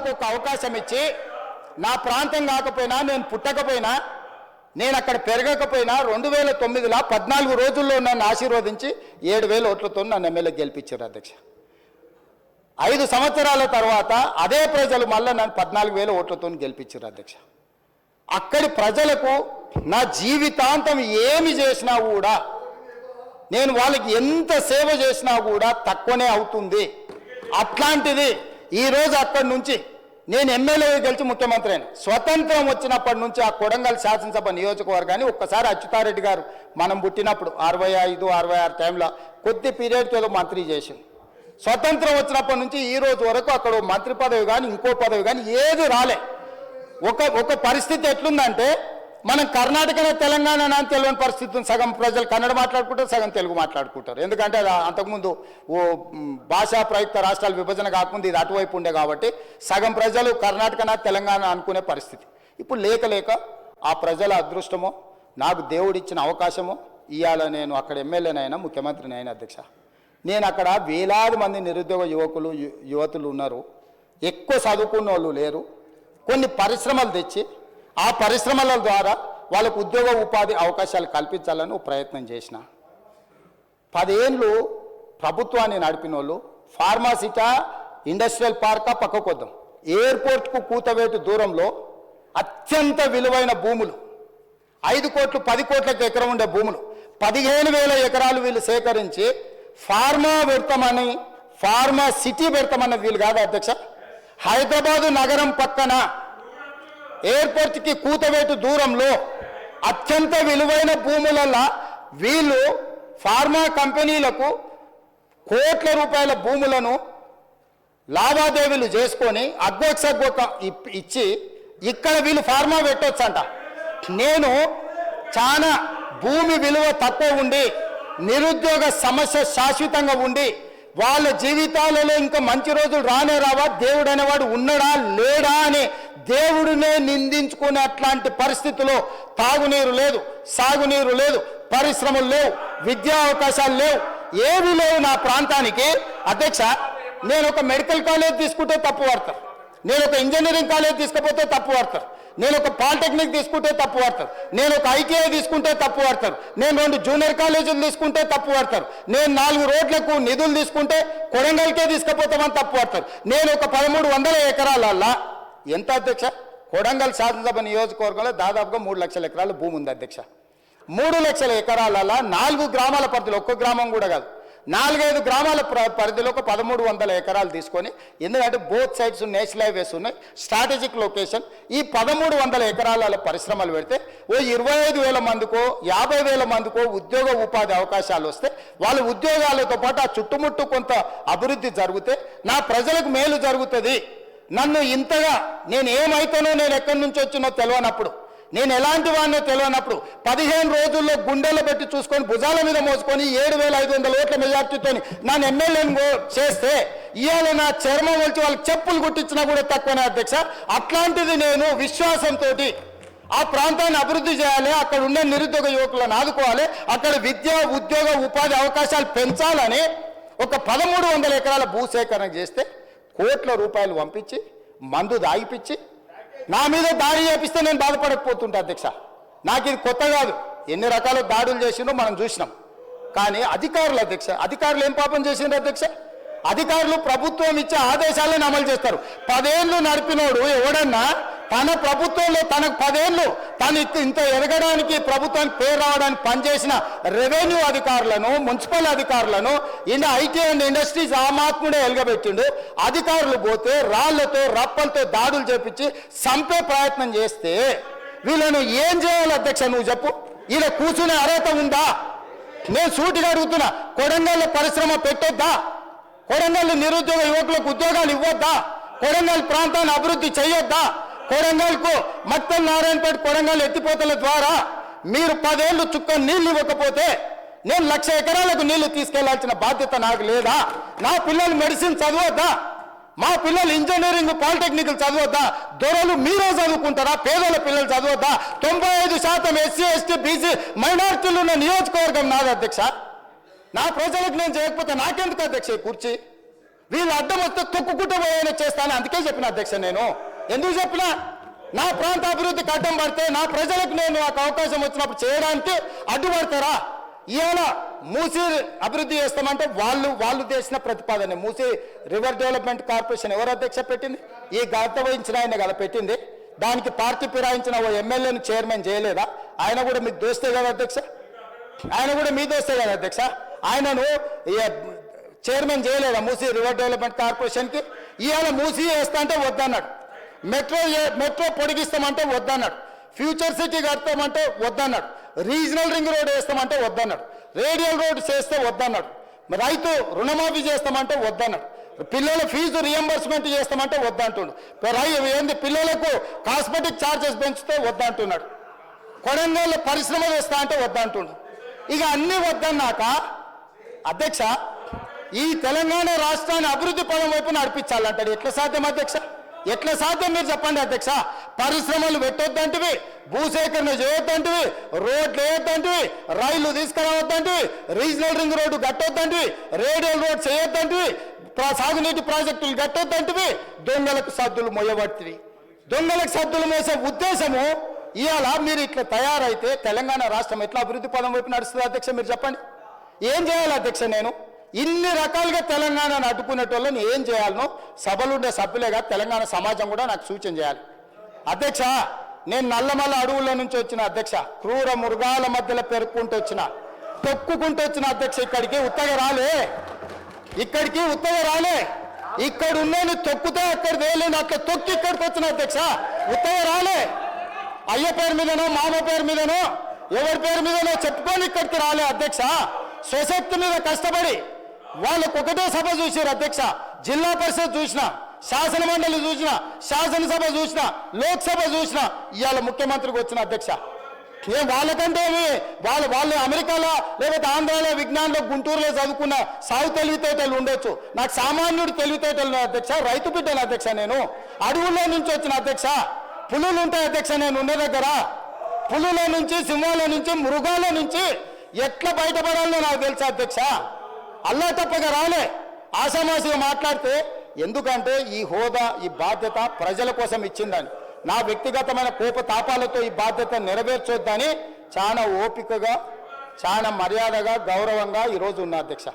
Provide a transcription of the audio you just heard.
నాకు ఒక అవకాశం ఇచ్చి నా ప్రాంతం కాకపోయినా, నేను పుట్టకపోయినా, నేను అక్కడ పెరగకపోయినా 2009లో 14 రోజుల్లో నన్ను ఆశీర్వదించి 7,000 ఓట్లతో నన్ను ఎమ్మెల్యే గెలిపించారు అధ్యక్ష. 5 సంవత్సరాల తర్వాత అదే ప్రజలు మళ్ళీ నన్ను 14,000 ఓట్లతో గెలిపించారు అధ్యక్ష. అక్కడి ప్రజలకు నా జీవితాంతం ఏమి చేసినా కూడా, నేను వాళ్ళకి ఎంత సేవ చేసినా కూడా తక్కువనే అవుతుంది. అట్లాంటిది ఈరోజు అక్కడి నుంచి నేను ఎమ్మెల్యే గెలిచి ముఖ్యమంత్రి అయిన స్వతంత్రం వచ్చినప్పటి నుంచి ఆ కొడంగల్ శాసనసభ నియోజకవర్గాన్ని ఒక్కసారి అచ్యుతారెడ్డి గారు మనం పుట్టినప్పుడు 65, 66 టైంలో కొద్ది పీరియడ్కి ఏదో మంత్రి చేసింది. స్వతంత్రం వచ్చినప్పటి నుంచి ఈ రోజు వరకు అక్కడ మంత్రి పదవి కానీ ఇంకో పదవి కానీ ఏది రాలే. ఒక పరిస్థితి ఎట్లుందంటే, మనం కర్ణాటకలో తెలంగాణ అని తెలియని పరిస్థితి, సగం ప్రజలు కన్నడ మాట్లాడుకుంటారు, సగం తెలుగు మాట్లాడుకుంటారు. ఎందుకంటే అంతకుముందు భాషా ప్రయుక్త రాష్ట్రాల విభజన కాకుండా ఇది అటువైపు ఉండే కాబట్టి సగం ప్రజలు కర్ణాటకన తెలంగాణ అనుకునే పరిస్థితి. ఇప్పుడు లేక ఆ ప్రజల అదృష్టమో, నాకు దేవుడిచ్చిన అవకాశమో, ఇవాళ నేను అక్కడ ఎమ్మెల్యేనైనా ముఖ్యమంత్రిని అయిన అధ్యక్ష. నేను అక్కడ వేలాది మంది నిరుద్యోగ యువతులు ఉన్నారు, ఎక్కువ చదువుకున్న వాళ్ళు లేరు. కొన్ని పరిశ్రమలు తెచ్చి ఆ పరిశ్రమల ద్వారా వాళ్ళకు ఉద్యోగ ఉపాధి అవకాశాలు కల్పించాలని ప్రయత్నం చేసిన. 10 ఏళ్ళు ప్రభుత్వాన్ని నడిపిన వాళ్ళు ఫార్మాసిటా, ఇండస్ట్రియల్ పార్కా పక్కకొద్దాం, ఎయిర్పోర్ట్కు కూతవేటు దూరంలో అత్యంత విలువైన భూములు 5 కోట్లు 10 కోట్లకు ఎకరం ఉండే భూములు 15,000 ఎకరాలు వీళ్ళు సేకరించి ఫార్మా పెడతామని, ఫార్మా సిటీ పెడతామన్నది వీళ్ళు కాదు అధ్యక్ష. హైదరాబాదు నగరం పక్కన ఎయిర్పోర్ట్కి కూతవేటు దూరంలో అత్యంత విలువైన భూములలో వీళ్ళు ఫార్మా కంపెనీలకు కోట్ల రూపాయల భూములను లావాదేవీలు చేసుకొని అగ్గొక్క ఇచ్చి ఇక్కడ వీళ్ళు ఫార్మా పెట్టొచ్చంట. నేను చాలా భూమి విలువ తక్కువ ఉండి, నిరుద్యోగ సమస్య శాశ్వతంగా ఉండి, వాళ్ళ జీవితాలలో ఇంకా మంచి రోజులు రానే రావా, దేవుడు అనేవాడు ఉన్నాడా లేడా అని దేవుడినే నిందించుకునే అట్లాంటి పరిస్థితుల్లో తాగునీరు లేదు, సాగునీరు లేదు, పరిశ్రమలు లేవు, విద్యా అవకాశాలు లేవు, ఏవి లేవు నా ప్రాంతానికి. అధ్యక్ష, నేను ఒక మెడికల్ కాలేజ్ తీసుకుంటే తప్పు పడతారు, నేను ఒక ఇంజనీరింగ్ కాలేజ్ తీసుకపోతే తప్పు పడతారు, నేను ఒక పాలిటెక్నిక్ తీసుకుంటే తప్పు పడతారు, నేను ఒక ఐటీఐ తీసుకుంటే తప్పు పడతారు, నేను 2 జూనియర్ కాలేజీలు తీసుకుంటే తప్పు పడతారు, నేను 4 రోడ్లకు నిధులు తీసుకుంటే కొడంగల్కే తీసుకుపోతామని తప్పు పడతారు. నేను ఒక 1300 ఎకరాలల్లా ఎంత అధ్యక్ష, కొడంగల్ శాసనసభ నియోజకవర్గంలో దాదాపుగా 3 లక్షల ఎకరాల భూమి ఉంది అధ్యక్ష. 3 లక్షల ఎకరాలల్లా 4 గ్రామాల పరిధిలో, ఒక్క గ్రామం కూడా కాదు, 4-5 గ్రామాల పరిధిలో ఒక 1300 ఎకరాలు తీసుకొని, ఎందుకంటే బోత్ సైడ్స్ నేషనల్ హైవేస్ ఉన్నాయి, స్ట్రాటజిక్ లొకేషన్. ఈ 1300 ఎకరాల పరిశ్రమలు పెడితే ఓ 25,000 మందికో 50,000 మందికో ఉద్యోగ ఉపాధి అవకాశాలు వస్తే, వాళ్ళ ఉద్యోగాలతో పాటు ఆ చుట్టుముట్టు కొంత అభివృద్ధి జరిగితే నా ప్రజలకు మేలు జరుగుతుంది. నన్ను ఇంతగా నేను ఏమైతానో, నేను ఎక్కడి నుంచి వచ్చినో తెలియనప్పుడు, నేను ఎలాంటి వాడినో తెలియనప్పుడు 15 రోజుల్లో గుండెలు పెట్టి చూసుకొని భుజాల మీద మోసుకొని 7,500 ఓట్ల మెజార్టీతో నన్ను ఎమ్మెల్యేని చేస్తే ఇవాళ నా చర్మం వచ్చి వాళ్ళకి చెప్పులు కుట్టించినా కూడా తక్కువనే అధ్యక్ష. అట్లాంటిది నేను విశ్వాసంతో ఆ ప్రాంతాన్ని అభివృద్ధి చేయాలి, అక్కడ ఉండే నిరుద్యోగ యువకులను ఆదుకోవాలి, అక్కడ విద్య ఉద్యోగ ఉపాధి అవకాశాలు పెంచాలని ఒక 1300 ఎకరాల భూసేకరణ చేస్తే కోట్ల రూపాయలు పంపించి మందు దాగిపించి నా మీద దాడి చేపిస్తే నేను బాధపడకపోతుంటా అధ్యక్ష. నాకు ఇది కొత్త కాదు, ఎన్ని రకాల దాడులు చేసిందో మనం చూసినాం. కానీ అధికారులు అధ్యక్ష, అధికారులు ఏం పాపం చేసిండ్రు అధ్యక్ష? అధికారులు ప్రభుత్వం ఇచ్చే ఆదేశాలను అమలు చేస్తారు. 10 ఏళ్ళు నడిపినోడు ఎవడన్నా తన ప్రభుత్వంలో తనకు 10 ఏళ్ళు తను ఇంత ఎదగడానికి, ప్రభుత్వానికి పేరు రావడానికి పనిచేసిన రెవెన్యూ అధికారులను, మున్సిపల్ అధికారులను, ఐటీ అండ్ ఇండస్ట్రీస్ ఆమాత్ముడే ఎలుగబెట్టిండు. అధికారులు పోతే రాళ్లతో రప్పలతో దాడులు చేపించి చంపే ప్రయత్నం చేస్తే వీళ్ళను ఏం చేయాలి అధ్యక్ష? నువ్వు చెప్పు. ఈయన కూర్చునే అర్హత ఉందా? నేను సూటిగా అడుగుతున్నా. కొడంగల్లో పరిశ్రమ పెట్టొద్దా? కొడంగల్ నిరుద్యోగ యువకులకు ఉద్యోగాలు ఇవ్వద్దా? కొడంగల్ ప్రాంతాన్ని అభివృద్ధి చేయొద్దా? కొడంగల్కు మత్తల్ నారాయణపేట కొడంగల్ ఎత్తిపోతల ద్వారా మీరు 10 ఏళ్ళు చుక్క నీళ్లు ఇవ్వకపోతే నేను 1,00,000 ఎకరాలకు నీళ్లు తీసుకెళ్లాల్సిన బాధ్యత నాకు లేదా? నా పిల్లలు మెడిసిన్ చదవద్దా? మా పిల్లలు ఇంజనీరింగ్ పాలిటెక్నిక్ చదవద్దా? దొరలు మీరే చదువుకుంటారా? పేదల పిల్లలు చదవద్దా? 95% ఎస్సీ ఎస్టీ బీసీ మైనారిటీలు ఉన్న నియోజకవర్గం నాది అధ్యక్ష. నా ప్రజలకు నేను చేయకపోతే నాకెందుకు అధ్యక్ష కుర్చీ? వీళ్ళు అడ్డం వస్తే తొక్కుకుంటూ పోయేలా చేస్తాను. అందుకే చెప్పిన అధ్యక్ష, నేను ఎందుకు చెప్పినా, నా ప్రాంత అభివృద్ధికి అడ్డం పడితే నా ప్రజలకు నేను నాకు అవకాశం వచ్చినప్పుడు చేయడానికి అడ్డుపడతారా? ఇవాళ మూసీ అభివృద్ధి చేస్తామంటే వాళ్ళు చేసిన ప్రతిపాదన. మూసీ రివర్ డెవలప్మెంట్ కార్పొరేషన్ ఎవరు అధ్యక్ష పెట్టింది? ఈ గత వహించిన ఆయన కదా పెట్టింది. దానికి పార్టీ ఫిరాయించిన ఓ ఎమ్మెల్యేను చైర్మన్ చేయలేదా? ఆయన కూడా మీకు దోస్తే కదా అధ్యక్ష, ఆయన కూడా మీ దోస్తే కదా అధ్యక్ష. ఆయనను చైర్మన్ చేయలేదా మూసీ రివర్ డెవలప్మెంట్ కార్పొరేషన్కి? ఇవాళ మూసీ వేస్తా అంటే వద్దన్నాడు, మెట్రో పొడిగిస్తామంటే వద్దన్నాడు, ఫ్యూచర్ సిటీ కడతామంటే వద్దన్నాడు, రీజనల్ రింగ్ రోడ్ వేస్తామంటే వద్దన్నాడు, రేడియల్ రోడ్ చేస్తే వద్దన్నాడు, రైతు రుణమాఫీ చేస్తామంటే వద్దన్నాడు, పిల్లల ఫీజు రియంబర్స్మెంట్ చేస్తామంటే వద్దంటున్నాడు, ఏంది పిల్లలకు కాస్మెటిక్ ఛార్జెస్ పెంచితే వద్దంటున్నాడు, కొడంగల్లో పరిశ్రమ వేస్తా అంటే వద్దంటున్నాడు. ఇక అన్నీ వద్దన్నాక అధ్యక్ష ఈ తెలంగాణ రాష్ట్రాన్ని అభివృద్ధి పదం వైపు నడిపించాలంటాడు. ఎట్లా సాధ్యం అధ్యక్ష? ఎట్లా సాధ్యం మీరు చెప్పండి అధ్యక్ష? పరిశ్రమలు పెట్టొద్దంటివి, భూసేకరణ చేయొద్దంటివి, రోడ్లు వేయొద్దంటివి, రైళ్లు తీసుకురావద్దంటివి, రీజనల్ రింగ్ రోడ్డు కట్టొద్దంటివి, రేడియల్ రోడ్ చేయొద్దంటివి, సాగునీటి ప్రాజెక్టులు కట్టొద్దంటివి, దొంగలకు సద్దులు మోయబట్టివి. దొంగలకు సద్దులు మోసే ఉద్దేశము ఇవాళ మీరు ఇట్లా తయారైతే తెలంగాణ రాష్ట్రం ఎట్లా అభివృద్ధి పదం వైపు నడుస్తుంది అధ్యక్ష? మీరు చెప్పండి. ఏం చేయాలి అధ్యక్ష? నేను ఇన్ని రకాలుగా తెలంగాణను అడ్డుకునేటోళ్ళని ఏం చేయాలనో సభలుండే సభ్యులేగా తెలంగాణ సమాజం కూడా నాకు సూచన చేయాలి అధ్యక్ష. నేను నల్లమల్ల అడవుల నుంచి వచ్చిన అధ్యక్ష, క్రూర మృగాల మధ్యలో పెరుక్కుంటూ వచ్చిన, తొక్కుకుంటూ వచ్చిన అధ్యక్ష. ఇక్కడికి ఉత్తగా రాలే, ఇక్కడ ఉన్నని తొక్కుతే అక్కడ వేయలేని అట్లా తొక్కి ఇక్కడికి వచ్చిన అధ్యక్ష. ఉత్తగా రాలే, అయ్య పేరు మీదనో మామ పేరు మీదనో ఎవరి పేరు మీదనో చెప్పుకొని ఇక్కడికి రాలే అధ్యక్ష. స్వశక్తి మీద కష్టపడి వాళ్ళకు ఒకటే సభ చూసారు అధ్యక్ష. జిల్లా పరిషత్ చూసిన, శాసన మండలి చూసిన, శాసనసభ చూసిన, లోక్సభ చూసిన, ఇవాళ ముఖ్యమంత్రికి వచ్చిన అధ్యక్ష. వాళ్ళకంటే వాళ్ళు అమెరికాలో లేకపోతే ఆంధ్రాలో విజ్ఞానంలో గుంటూరులో చదువుకున్న సాగు తెలివితేటలు ఉండొచ్చు, నాకు సామాన్యుడు తెలివితేటలు అధ్యక్ష. రైతు బిడ్డను అధ్యక్ష, నేను అడవుల్లో నుంచి వచ్చిన అధ్యక్ష. పులులు ఉంటాయి అధ్యక్ష నేను ఉన్న దగ్గర, పులుల నుంచి, సింహాల నుంచి, మృగాల నుంచి ఎట్లా బయటపడాలో నాకు తెలుసా అధ్యక్ష. అల్లా తప్పగా రాలే ఆషామాషిగా మాట్లాడితే. ఎందుకంటే ఈ హోదా, ఈ బాధ్యత ప్రజల కోసం ఇచ్చిందని, నా వ్యక్తిగతమైన కోప తాపాలతో ఈ బాధ్యత నెరవేర్చొద్దని చాలా ఓపికగా, చాలా మర్యాదగా, గౌరవంగా ఈరోజు ఉన్నా అధ్యక్ష.